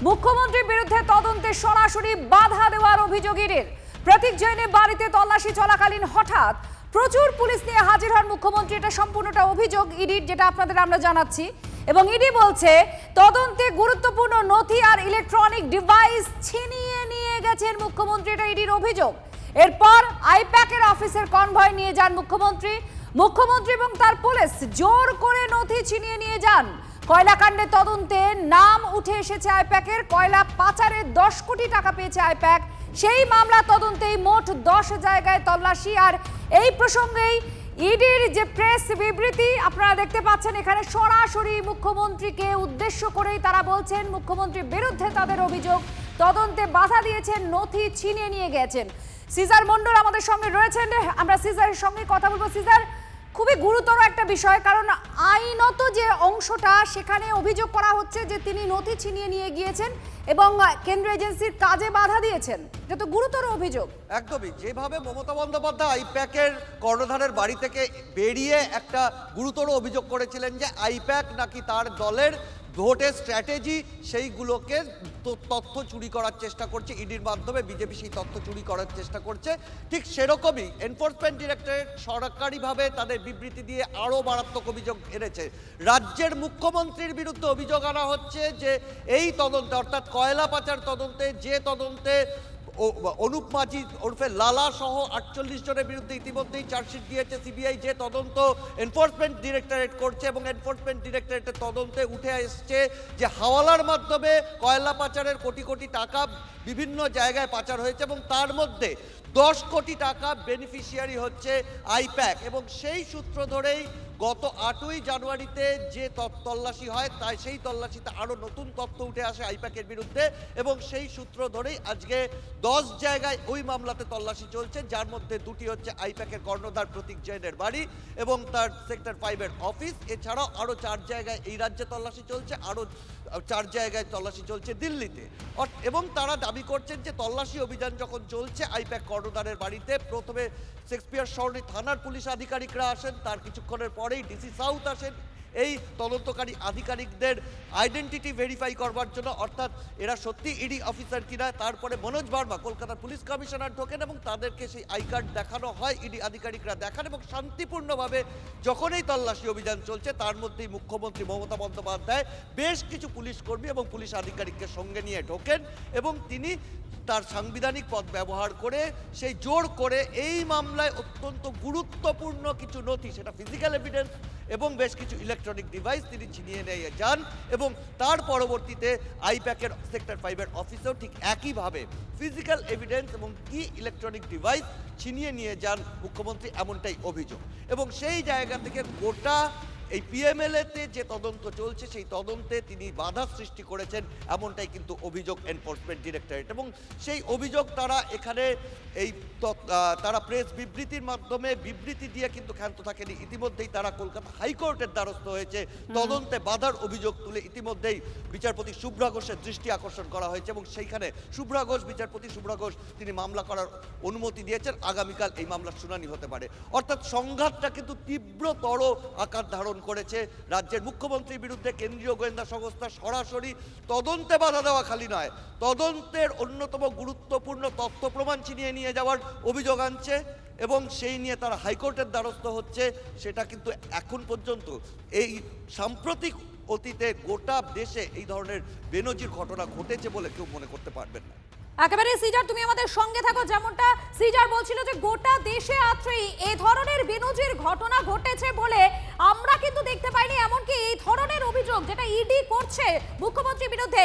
মুখ্যমন্ত্রীর বিরুদ্ধে তদন্তে সরাসরি বাধা দেওয়ার অভিযোগ ইডির। প্রতীক জৈনের বাড়িতে তল্লাশি চলাকালীন হঠাৎ প্রচুর পুলিশ নিয়ে হাজির হন মুখ্যমন্ত্রী। এটা সম্পূর্ণটা অভিযোগ ইডির, যেটা আপনাদের আমরা জানাচ্ছি। এবং ইডি বলছে তদন্তে গুরুত্বপূর্ণ নথি আর ইলেকট্রনিক ডিভাইস ছিনিয়ে নিয়ে গেছেন মুখ্যমন্ত্রী, এটা ইডির অভিযোগ। এরপর আইপ্যাকের অফিসের কনভয় নিয়ে যান মুখ্যমন্ত্রী এবং তার পুলিশ জোর করে নথি ছিনিয়ে নিয়ে যান। কয়লাকাণ্ডে তদন্তে নাম উঠে এসেছে আইপ্যাকের। কয়লা পাচারে 10 কোটি টাকা পেয়েছে আইপ্যাক। সেই মামলা তদন্তেই মোট 10 জায়গায় তল্লাশি। আর এই প্রসঙ্গেই ইডির যে প্রেস বিবৃতি আপনারা দেখতে পাচ্ছেন, এখানে সরাসরি মুখ্যমন্ত্রীকে উদ্দেশ্য করেই তারা বলছেন মুখ্যমন্ত্রীর বিরুদ্ধে তাদের অভিযোগ, তদন্তে বাধা দিয়েছেন, নথি ছিনিয়ে নিয়ে গেছেন। সিজার মন্ডল আমাদের সঙ্গে রয়েছেন, আমরা সিজারের সঙ্গে কথা বলবো। সিজার, খুবই গুরুতর একটা বিষয়, কারণ আইনত যে অংশটা সেখানে অভিযোগ করা হচ্ছে যে তিনি নথি ছিনিয়ে নিয়ে গিয়েছেন এবং কেন্দ্রীয় এজেন্সির কাজে বাধা দিয়েছেন। এটা তো গুরুতর অভিযোগ। একদমই, যেভাবে মমতা বন্দ্যোপাধ্যায় আইপ্যাকের কর্ণধারের বাড়ি থেকে বেরিয়ে একটা গুরুতর অভিযোগ করেছিলেন যে আইপ্যাক নাকি তার দলের ভোটের স্ট্র্যাটেজি সেইগুলোকে তথ্য চুরি করার চেষ্টা করছে, ইডির মাধ্যমে বিজেপি সেই তথ্য চুরি করার চেষ্টা করছে। ঠিক সেরকমই এনফোর্সমেন্ট ডিরেক্টরেট সরকারিভাবে তাদের বিবৃতি দিয়ে আরও মারাত্মক অভিযোগ এনেছে। রাজ্যের মুখ্যমন্ত্রীর বিরুদ্ধে অভিযোগ আনা হচ্ছে যে এই তদন্তে, অর্থাৎ কয়লা পাচার তদন্তে, যে তদন্তে অনুপ মাঝি ওরফে লালা সহ 48 জনের বিরুদ্ধে ইতিমধ্যেই চার্জশিট দিয়েছে সিবিআই, যে তদন্ত এনফোর্সমেন্ট ডিরেক্টরেট করছে এবং এনফোর্সমেন্ট ডিরেক্টরেটের তদন্তে উঠে এসছে যে হাওয়ালার মাধ্যমে কয়লা পাচারের কোটি কোটি টাকা বিভিন্ন জায়গায় পাচার হয়েছে এবং তার মধ্যে 10 কোটি টাকা বেনিফিশিয়ারি হচ্ছে আইপ্যাক। এবং সেই সূত্র ধরেই গত 8ই জানুয়ারিতে যে তল্লাশি হয় তাই সেই তল্লাশিতে আরও নতুন তথ্য উঠে আসে আইপ্যাকের বিরুদ্ধে এবং সেই সূত্র ধরেই আজকে 10 জায়গায় ওই মামলাতে তল্লাশি চলছে, যার মধ্যে 2টি হচ্ছে আইপ্যাকের কর্ণধার প্রতীক জৈনের বাড়ি এবং তার সেক্টর 5-এর অফিস। এছাড়াও আরও 4 জায়গায় এই রাজ্যে তল্লাশি চলছে, আরও 4 জায়গায় তল্লাশি চলছে দিল্লিতে। এবং তারা দাবি করছেন যে তল্লাশি অভিযান যখন চলছে আইপ্যাক কর্ণধারের বাড়িতে, প্রথমে শেক্সপিয়ার সরণি থানার পুলিশ আধিকারিকরা আসেন, তার কিছুক্ষণের পরেই ডিসি সাউথ আসেন এই তদন্তকারী আধিকারিকদের আইডেন্টিটি ভেরিফাই করবার জন্য, অর্থাৎ এরা সত্যি ইডি অফিসার কিনা। তারপরে মনোজ বার্মা কলকাতার পুলিশ কমিশনার ঢোকেন এবং তাদেরকে সেই আই কার্ড দেখানো হয়, ইডি আধিকারিকরা দেখান এবং শান্তিপূর্ণভাবে যখন এই তল্লাশি অভিযান চলছে তার মধ্যেই মুখ্যমন্ত্রী মমতা বন্দ্যোপাধ্যায় বেশ কিছু পুলিশ কর্মী এবং পুলিশ আধিকারিককে সঙ্গে নিয়ে ঢোকেন এবং তিনি তার সাংবিধানিক পদ ব্যবহার করে সেই জোর করে এই মামলায় অত্যন্ত গুরুত্বপূর্ণ কিছু নথি, সেটা ফিজিক্যাল এভিডেন্স এবং বেশ কিছু ইলেকট্রনিক ডিভাইস তিনি ছিনিয়ে নিয়ে যান। এবং তার পরবর্তীতে আইপ্যাকের সেক্টর 5-এর অফিসেও ঠিক একইভাবে ফিজিক্যাল এভিডেন্স এবং কি ইলেকট্রনিক ডিভাইস ছিনিয়ে নিয়ে যান মুখ্যমন্ত্রী, এমনটাই অভিযোগ। এবং সেই জায়গা থেকে গোটা এই পিএমএলএতে যে তদন্ত চলছে সেই তদন্তে তিনি বাধা সৃষ্টি করেছেন, এমনটাই কিন্তু অভিযোগ এনফোর্সমেন্ট ডিরেক্টরেট। এবং সেই অভিযোগ তারা এখানে তারা প্রেস বিবৃতির মাধ্যমে বিবৃতি দিয়ে কিন্তু ক্ষান্ত থাকেনি। ইতিমধ্যেই তারা কলকাতা হাইকোর্টের দ্বারস্থ হয়েছে, তদন্তে বাধার অভিযোগ তুলে ইতিমধ্যেই বিচারপতি শুভ্রা ঘোষের দৃষ্টি আকর্ষণ করা হয়েছে এবং সেইখানে বিচারপতি শুভ্রা ঘোষ তিনি মামলা করার অনুমতি দিয়েছেন। আগামীকাল এই মামলার শুনানি হতে পারে। অর্থাৎ সংঘাতটা কিন্তু তীব্রতর আকার ধারণ করেছে। রাজ্যের মুখ্যমন্ত্রীর বিরুদ্ধে কেন্দ্রীয় গোয়েন্দা সংস্থা সরাসরি তদন্তে বাধা দেওয়া খালি নয়, তদন্তের অন্যতম গুরুত্বপূর্ণ তথ্য প্রমাণ ছিনিয়ে নিয়ে যাওয়ার অভিযোগ আনছে এবং সেই নিয়ে তারা হাইকোর্টের দ্বারস্থ হচ্ছে। সেটা কিন্তু এখন পর্যন্ত এই সাম্প্রতিক অতীতে গোটা দেশে এই ধরনের বেনজির ঘটনা ঘটেছে বলে কেউ মনে করতে পারবেন না। একেবারে সিজার, তুমি আমাদের সঙ্গে থাকো। যেমনটা সিজার বলছিল যে গোটা দেশে আত্রেই এই ধরনের বেনজির ঘটনা ঘটেছে বলে আমরা কিন্তু দেখতে পাইনি, এমনকি এই ধরনের অভিযোগ যেটা ইডি করছে মুখ্যমন্ত্রীর বিরুদ্ধে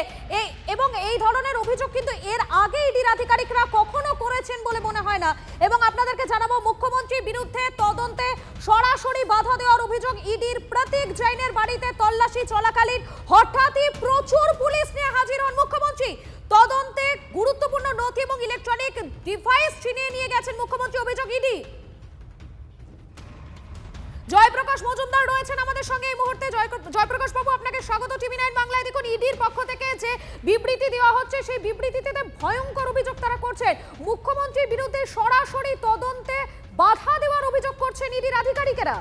এবং এই ধরনের অভিযোগ কিন্তু এর আগে ইডির আধিকারিকরা কখনো করেছেন বলে মনে হয় না। এবং আপনাদেরকে জানাবো, মুখ্যমন্ত্রীর বিরুদ্ধে তদন্তে সরাসরি বাধা দেওয়ার অভিযোগ ইডির। প্রতীক জৈনের বাড়িতে তল্লাশি চলাকালীন হঠাৎই প্রচুর পুলিশ নিয়ে হাজির হন মুখ্যমন্ত্রী। তদন্তে গুরুত্বপূর্ণ নথি এবং ইলেকট্রনিক ডিভাইস ছিনিয়ে নিয়ে গেছেন মুখ্যমন্ত্রী, অভিযোগ ইডি। জয়প্রকাশ মজুমদার রয়েছেন আমাদের সঙ্গে এই মুহূর্তে। জয়প্রকাশ বাবু, আপনাকে স্বাগত টিভি9 বাংলায়। দেখুন, ইডির পক্ষ থেকে যে বিবৃতি দেওয়া হচ্ছে সেই বিবৃতিতে ভয়ঙ্কর অভিযোগ তারা করছে, মুখ্যমন্ত্রীর বিরুদ্ধে সরাসরি তদন্তে বাধা দেওয়ার অভিযোগ করছেন ইডির আধিকারিকেরা।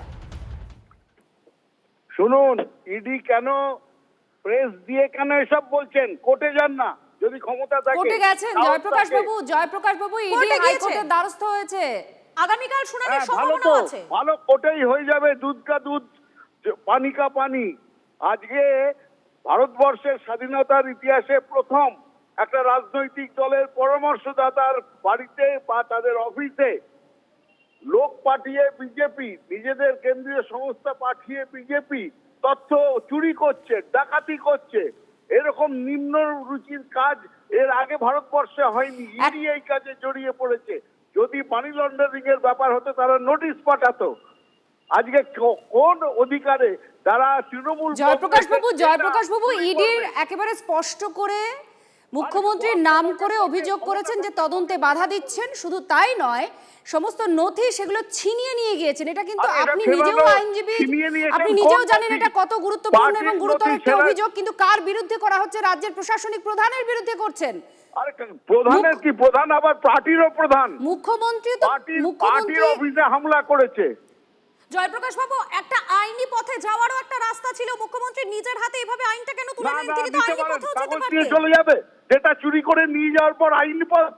শুনুন, ইডি কেন প্রেস দিয়ে কেন এসব বলছেন? কোর্টে যান না যদি ক্ষমতা থাকে। কোর্টে গেছেন জয়প্রকাশ বাবু ইডি কোর্টে গিয়েছে। হাইকোর্টের দ্বারস্থ হয়েছে। আগামীকাল শুনানির ভালো সম্ভাবনা তো, আছে। ভালো, কোর্টেই হয়ে যাবে। দুধ কা দুধ, পানি কা পানি। আজকে ভারতবর্ষের স্বাধীনতার ইতিহাসে প্রথম একটা রাজনৈতিক দলের পরামর্শদাতার বাড়িতে বা তাদের অফিসে লোক পাঠিয়ে বিজেপি, নিজেদের কেন্দ্রীয় সংস্থা পাঠিয়ে বিজেপি তথ্য চুরি করছে, ডাকাতি করছে, এরকম নিম্ন রুচির কাজ এর আগে ভারতবর্ষে হয়নি। ইডি এই কাজে জড়িয়ে পড়েছে। যদি মানি লন্ডারিং এর ব্যাপার হতো তারা নোটিশ পাঠাতো। আজকে কোন অধিকারে যারা তৃণমূল জয়প্রকাশ বাবু ইডির একেবারে স্পষ্ট করে মুখ্যমন্ত্রীর নাম করে অভিযোগ করেছেন যে তদন্তে বাধা দিচ্ছেন। শুধু তাই নয়, সমস্ত নথি সেগুলো ছিনিয়ে নিয়ে গিয়েছেন। এটা কিন্তু আর এটা আপনি কিভাবে নিজেও আইনজীবী, ছিনিয়ে নিয়েছেন? আপনি নিজেও কোন জানেন নথি? এটা কত গুরুত্বপূর্ণ এবং পার্টির গুরুতর নথি একটা ছাড়া- অভিযোগ, কিন্তু কার বিরুদ্ধে করা হচ্ছে? রাজ্যের প্রশাসনিক প্রধানের বিরুদ্ধে করছেন। আরে প্রধানের কি, প্রধান আবার পার্টিরও প্রধান। মুখ্যমন্ত্রী তো পার্টির অফিসে হামলা করেছে। জয়প্রকাশ বাবু, একটা আইনি পথে যাওয়ারও একটা রাস্তা ছিল। মুখ্যমন্ত্রী নিজের হাতে এইভাবে আইনটা কেন তুলে না নিলেন? না, তিনি তো দিতে আইনি পারেন, পথেও যেতে কাগজ দিয়ে পারতেন। চলে যাবে। যেটা চুরি করে নিয়ে যাওয়ার পর আইনি পথ,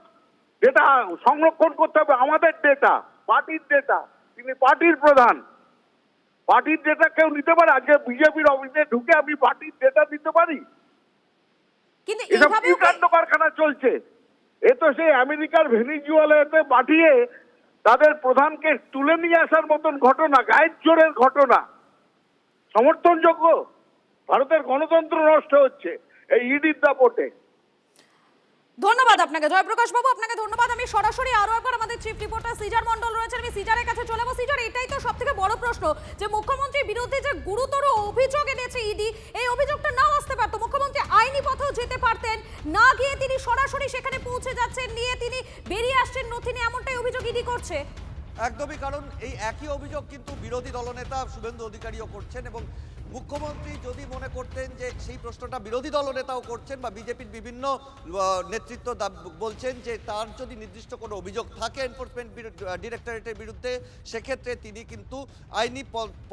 যেটা সংরক্ষণ করতে হবে আমাদের ডেটা, পার্টির ডেটা। তিনি পার্টির প্রধান, পার্টির ডেটা কেউ নিতে পারে? আজকে বিজেপির অফিসে ঢুকে আমি পার্টির ডেটা দিতে পারি? কিন্তু এসব কি এইভাবেও কাণ্ড কারখানা চলছে? এ তো সেই আমেরিকার ভেনিজুয়েলাতে পাঠিয়ে তাদের প্রধানকে তুলে নিয়ে আসার মতন ঘটনা, গায়ের জোরের ঘটনা সমর্থনযোগ্য? ভারতের গণতন্ত্র নষ্ট হচ্ছে এই ইডির দাপটে। ধন্যবাদ আপনাকে জয়প্রকাশ বাবু, আপনাকে ধন্যবাদ। আমি সরাসরি আরো একবার আমাদের চিফ রিপোর্টার সিজার মন্ডল রয়েছেন, আমি সিজারের কাছে চলে যাবো। সিজার, এটাই তো সবথেকে বড় প্রশ্ন যে মুখ্যমন্ত্রীর বিরুদ্ধে যে গুরুতর অভিযোগ এনেছে ইডি, এই অভিযোগটা নাও আসতে পারতো। মুখ্যমন্ত্রী আইনি পথেও যেতে পারতেন, না গিয়ে তিনি সরাসরি সেখানে পৌঁছে যাচ্ছেন, নিয়ে তিনি বেরিয়ে আসছেন নথি নিয়ে, এমনটাই অভিযোগ ইডি করছে। একদমই, কারণ এই একই অভিযোগ কিন্তু বিরোধী দলনেতা শুভেন্দু অধিকারীও করছেন। এবং মুখ্যমন্ত্রী যদি মনে করতেন যে সেই প্রশ্নটা বিরোধী দলনেতাও করছেন বা বিজেপির বিভিন্ন নেতৃত্ব বলছেন যে তার যদি নির্দিষ্ট কোনো অভিযোগ থাকে এনফোর্সমেন্ট ডিরেক্টরেটের বিরুদ্ধে, সেক্ষেত্রে তিনি কিন্তু আইনি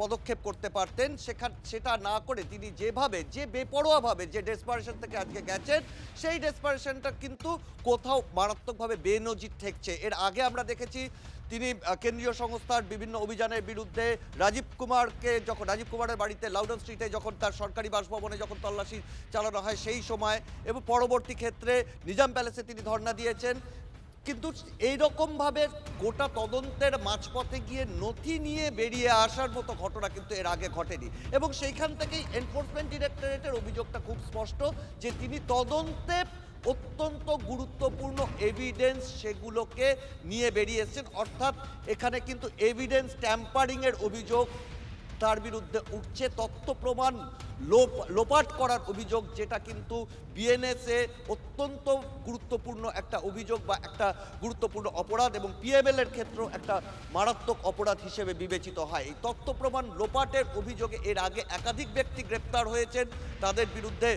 পদক্ষেপ করতে পারতেন। সেটা না করে তিনি যে বেপরোয়াভাবে যে ডেসপারেশন থেকে আজকে গেছেন, সেই ডেসপারেশনটা কিন্তু কোথাও মারাত্মকভাবে বেনজির ঠেকছে। এর আগে আমরা দেখেছি তিনি কেন্দ্রীয় সংস্থার বিভিন্ন অভিযানের বিরুদ্ধে রাজীব কুমারের বাড়িতে লাউডন স্ট্রিটে যখন তার সরকারি বাসভবনে যখন তল্লাশি চালানো হয় সেই সময়, এবং পরবর্তী ক্ষেত্রে নিজাম প্যালেসে তিনি ধর্ণা দিয়েছেন। কিন্তু এইরকমভাবে গোটা তদন্তের মাঝপথে গিয়ে নথি নিয়ে বেরিয়ে আসার মতো ঘটনা কিন্তু এর আগে ঘটেনি। এবং সেইখান থেকেই এনফোর্সমেন্ট ডিরেক্টরেটের অভিযোগটা খুব স্পষ্ট যে তিনি তদন্তে অত্যন্ত গুরুত্বপূর্ণ এভিডেন্স সেগুলোকে নিয়ে বেরিয়ে এসেছেন। অর্থাৎ এখানে কিন্তু এভিডেন্স ট্যাম্পারিংয়ের অভিযোগ তার বিরুদ্ধে উঠছে, তথ্য প্রমাণ লোপাট করার অভিযোগ, যেটা কিন্তু বিএনএসএ অত্যন্ত গুরুত্বপূর্ণ একটা অভিযোগ বা একটা গুরুত্বপূর্ণ অপরাধ, এবং পিএমএল এর ক্ষেত্রেও একটা মারাত্মক অপরাধ হিসেবে বিবেচিত হয়। এই তথ্য প্রমাণ লোপাটের অভিযোগে এর আগে একাধিক ব্যক্তি গ্রেপ্তার হয়েছেন, তাদের বিরুদ্ধে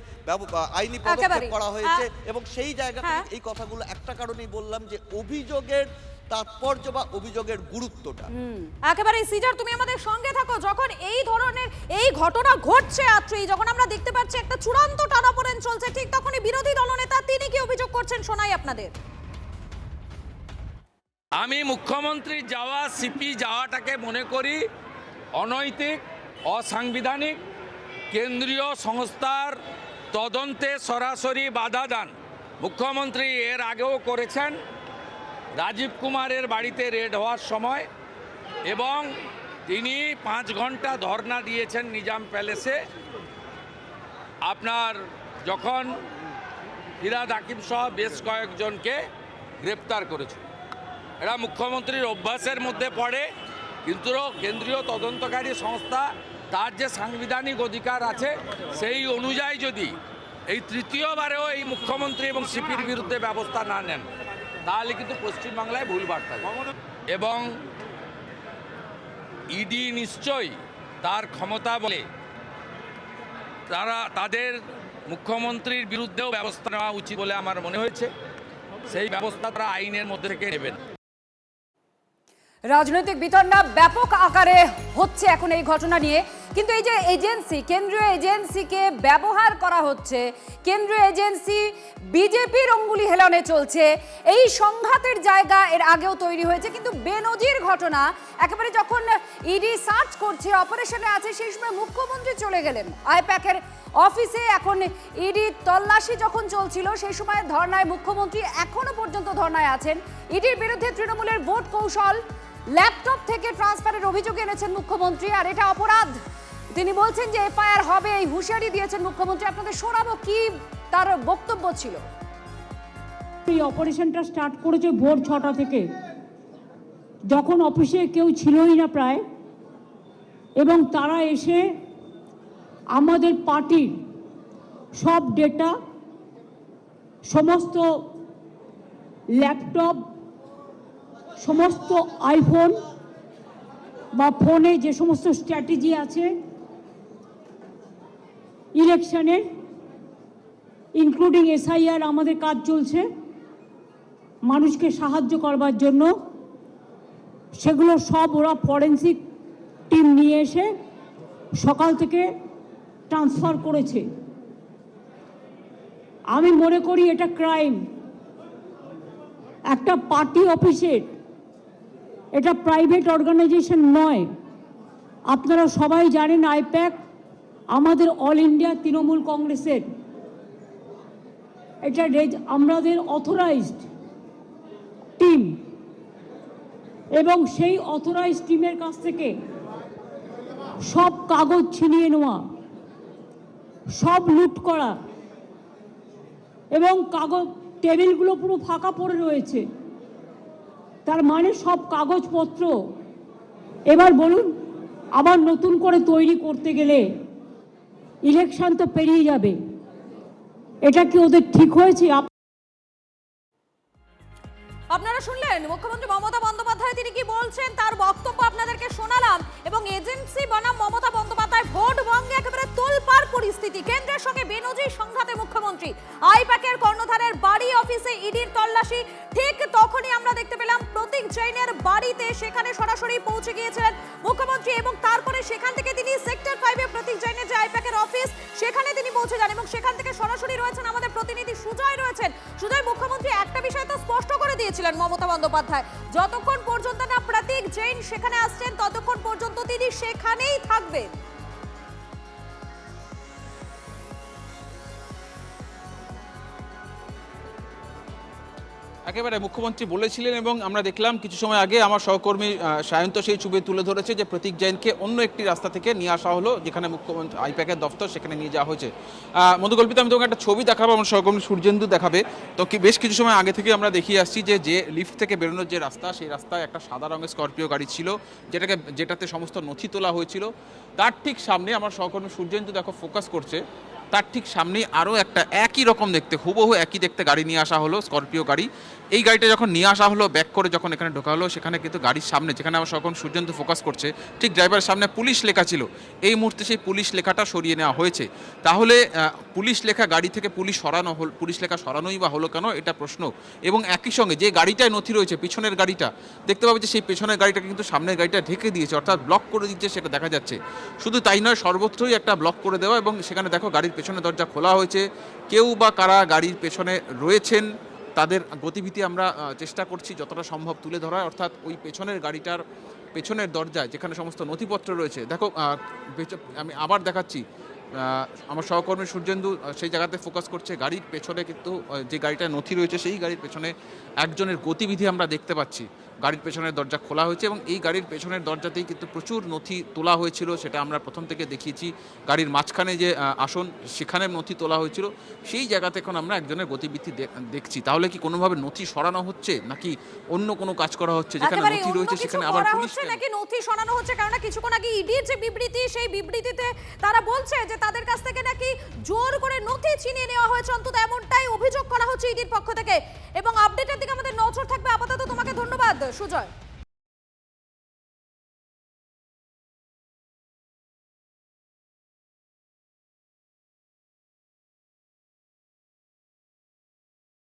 আইনি পদক্ষেপ করা হয়েছে। এবং সেই জায়গা থেকে এই কথাগুলো একটা কারণেই বললাম যে অভিযোগের তাৎপর্য বা অভিযোগের গুরুত্বটা। একেবারে সিজার, তুমি আমাদের সঙ্গে থাকো। যখন এই ধরনের এই ঘটনা ঘটছে আত্রি, যখন আমরা দেখতে পাচ্ছি একটা চূড়ান্ত টানাপোড়েন চলছে, ঠিক তখনই বিরোধী দলনেতা তিনি কি অভিযোগ করছেন শোনাই আপনাদের। আমি মুখ্যমন্ত্রী যাওয়া, সিপি যাওয়াটাকে মনে করি অনৈতিক, অসাংবিধানিক, কেন্দ্রীয় সংস্থার তদন্তে সরাসরি বাধা দান মুখ্যমন্ত্রী এর আগেও করেছেন রাজীব কুমারের বাড়িতে রেড হওয়ার সময়, এবং তিনি 5 ঘন্টা ধর্ণা দিয়েছেন নিজাম প্যালেসে। আপনার যখন ফিরাদ হাকিম সহ বেশ কয়েকজনকে গ্রেপ্তার করেছে, এরা মুখ্যমন্ত্রীর অভ্যাসের মধ্যে পড়ে। কিন্তু কেন্দ্রীয় তদন্তকারী সংস্থা তার যে সাংবিধানিক অধিকার আছে সেই অনুযায়ী যদি এই তৃতীয়বারেও এই মুখ্যমন্ত্রী এবং সিপির বিরুদ্ধে ব্যবস্থা না নেন, তাহলে কিন্তু পশ্চিমবাংলায় ভুল বার্তা যাবে। এবং ইডি নিশ্চয়ই তার ক্ষমতা বলে তাদের মুখ্যমন্ত্রীর বিরুদ্ধেও ব্যবস্থা নেওয়া উচিত বলে আমার মনে হয়েছে। সেই ব্যবস্থা তারা আইনের মধ্যে থেকে নেবেন। রাজনৈতিক বিতণ্ডা ব্যাপক আকারে হচ্ছে এখন এই ঘটনা নিয়ে। কিন্তু এই যে এজেন্সি, কেন্দ্রীয় এজেন্সিকে ব্যবহার করা হচ্ছে, কেন্দ্রীয় এজেন্সি বিজেপির অঙ্গুলি হেলনে চলছে, এই সংঘাতের জায়গা এর আগেও তৈরি হয়েছে। কিন্তু বেনজির ঘটনা, একেবারে যখন ইডি সার্চ করছে, অপারেশনে আছে, সেই সময় মুখ্যমন্ত্রী চলে গেলেন আইপ্যাকের অফিসে। এখন ইডি তল্লাশি যখন চলছিল সেই সময় ধর্নায় মুখ্যমন্ত্রী এখনো পর্যন্ত ধর্নায় আছেন। ইডির বিরুদ্ধে তৃণমূলের ভোট কৌশল, ল্যাপটপ থেকে ট্রান্সফারের অভিযোগ এনেছেন মুখ্যমন্ত্রী, আর এটা অপরাধ। তিনি বলছেন যে এফআইআর হবে, এই হুঁশিয়ারি দিয়েছেন মুখ্যমন্ত্রী। আপনাদের শোনাবো কি তার বক্তব্য ছিল। এই অপারেশনটা স্টার্ট করেছে ভোর 6টা থেকে, যখন অফিসে কেউ ছিলই না প্রায়, এবং তারা এসে আমাদের পার্টির সব ডেটা, সমস্ত ল্যাপটপ, সমস্ত আইফোন বা ফোনে যে সমস্ত স্ট্র্যাটেজি আছে ইলেকশনের, ইনক্লুডিং এসআইআর, আমাদের কাজ চলছে মানুষকে সাহায্য করবার জন্য, সেগুলো সব ওরা ফরেন্সিক টিম নিয়ে এসে সকাল থেকে ট্রান্সফার করেছে। আমি মনে করি এটা ক্রাইম। একটা পার্টি অফিসের, এটা প্রাইভেট অর্গানাইজেশন নয়। আপনারা সবাই জানেন আইপ্যাক আমাদের অল ইন্ডিয়া তৃণমূল কংগ্রেসের, এটা আমাদের অথরাইজড টিম, এবং সেই অথরাইজড টিমের কাছ থেকে সব কাগজ ছিনিয়ে নেওয়া, সব লুট করা, এবং কাগজ টেবিলগুলো পুরো ফাঁকা পড়ে রয়েছে। তার মানে সব কাগজপত্র এবার বলুন আবার নতুন করে তৈরি করতে গেলে ইলেকশন তো পেরিয়ে যাবে। এটা কি ওদের ঠিক হয়েছে? আপনারা শুনলেন মুখ্যমন্ত্রী মমতা বন্দ্যোপাধ্যায় তিনি কি বলছেন, তার বক্তব্য আপনাদেরকে শোনালাম। এবং এজেন্সি বনাম মমতা বন্দ্যোপাধ্যায় ভোট ভঙ্গে একেবারে তোলপাড় পরিস্থিতি, কেন্দ্রের সঙ্গে বেনজির সংঘাতে মুখ্যমন্ত্রী। আইপ্যাকের কর্ণধারের বাড়ি অফিসে ইডির তল্লাশি, ঠিক তখনই আমরা দেখতে পেলাম প্রতীক জৈনের বাড়িতে, সেখানে সরাসরি পৌঁছে গিয়েছিলেন মুখ্যমন্ত্রী, এবং তারপরে সেখান থেকে তিনি সেক্টর 5-এ প্রতীক জৈনের যে আইপ্যাকের অফিস সেখানে তিনি পৌঁছে যান, এবং সেখান থেকে সরাসরি রয়েছেন আমাদের প্রতিনিধি সুজয় রয়েছেন। সুজয়, মুখ্যমন্ত্রী একটা বিষয় তো স্পষ্ট করে দিয়েছিলেন মমতা বন্দ্যোপাধ্যায়, যতক্ষণ পর্যন্ত না প্রতীক জৈন সেখানে আসছেন ততক্ষণ পর্যন্ত তিনি সেখানেই থাকবেন। একেবারে মুখ্যমন্ত্রী বলেছিলেন, এবং আমরা দেখলাম কিছু সময় আগে আমার সহকর্মী সায়ন্ত সেই ছবি তুলে ধরেছে যে প্রতীক জৈনকে অন্য একটি রাস্তা থেকে নিয়ে আসা হলো, যেখানে মুখ্যমন্ত্রী আইপ্যাকের দফতর, সেখানে নিয়ে যাওয়া হয়েছে। মধুকল্পিত, আমি তোমাকে একটা ছবি দেখাবো, আমার সহকর্মী সূর্যেন্দু দেখাবে। তো বেশ কিছু সময় আগে থেকে আমরা দেখিয়ে আসছি যে লিফট থেকে বেরোনোর যে রাস্তা, সেই রাস্তায় একটা সাদা রঙের স্করপিও গাড়ি ছিল, যেটাতে সমস্ত নথি তোলা হয়েছিল। তার ঠিক সামনে আমার সহকর্মী সূর্যেন্দু দেখো ফোকাস করছে, তার ঠিক সামনেই আরও একটা একই রকম দেখতে, হুবহু একই দেখতে গাড়ি নিয়ে আসা হলো, স্করপিও গাড়ি। এই গাড়িটা যখন নিয়ে আসা হলো, ব্যাক করে যখন এখানে ঢোকা হলো, সেখানে কিন্তু গাড়ির সামনে, যেখানে আমার সকল সূর্যন্ত ফোকাস করছে, ঠিক ড্রাইভারের সামনে পুলিশ লেখা ছিল। এই মুহূর্তে সেই পুলিশ লেখাটা সরিয়ে নেওয়া হয়েছে। তাহলে পুলিশ লেখা গাড়ি থেকে পুলিশ লেখা সরানোই বা হলো কেন, এটা প্রশ্ন। এবং একই সঙ্গে যে গাড়িটায় নথি রয়েছে, পিছনের গাড়িটা দেখতে পাবে যে সেই পেছনের গাড়িটাকে কিন্তু সামনের গাড়িটা ঢেকে দিয়েছে, অর্থাৎ ব্লক করে দিচ্ছে, সেটা দেখা যাচ্ছে। শুধু তাই নয়, সর্বত্রই একটা ব্লক করে দেওয়া, এবং সেখানে দেখো গাড়ির পেছনের দরজা খোলা হয়েছে। কেউ বা কারা গাড়ির পেছনে রয়েছেন তাদের গতিবিধি আমরা চেষ্টা করছি যতটা সম্ভব তুলে ধরা, অর্থাৎ ওই পেছনের গাড়িটার পেছনের দরজায় যেখানে সমস্ত নথিপত্র রয়েছে, দেখো আমি আবার দেখাচ্ছি, আমার সহকর্মী সূর্যেন্দু সেই জায়গাতে ফোকাস করছে। গাড়ির পেছনে কিন্তু যে গাড়িটার নথি রয়েছে, সেই গাড়ির পেছনে একজনের গতিবিধি আমরা দেখতে পাচ্ছি। গাড়ির পেছনের দরজা খোলা হয়েছে, এবং এই গাড়ির পেছনের দরজাতেই কিন্তু প্রচুর নথি তোলা হয়েছিল, সেটা আমরা প্রথম থেকে দেখিয়েছি। গাড়ির মাঝখানে যে আসন, সেখানে নথি তোলা হয়েছিল, সেই জায়গাতে এখন আমরা একজনের গতিবিধি দেখছি। তাহলে কি কোনোভাবে নথি সরানো হচ্ছে, নাকি অন্য কোনো কাজ করা হচ্ছে? যেখানে নথি রয়েছে সেখানে আবার পুলিশ, নাকি নথি সরানো হচ্ছে? কারণ কিছুক্ষণ আগে ইডির যে বিবৃতি, সেই বিবৃতিতে তারা বলছে যে তাদের কাছ থেকে নাকি জোর করে নথি ছিনিয়ে নেওয়া হয়েছে, অন্তত এমনটাই অভিযোগ করা হচ্ছে ইডির পক্ষ থেকে। এবং আপডেটের দিকে আমাদের নজর থাকবে। আপাতত তোমাকে ধন্যবাদ সুজয়।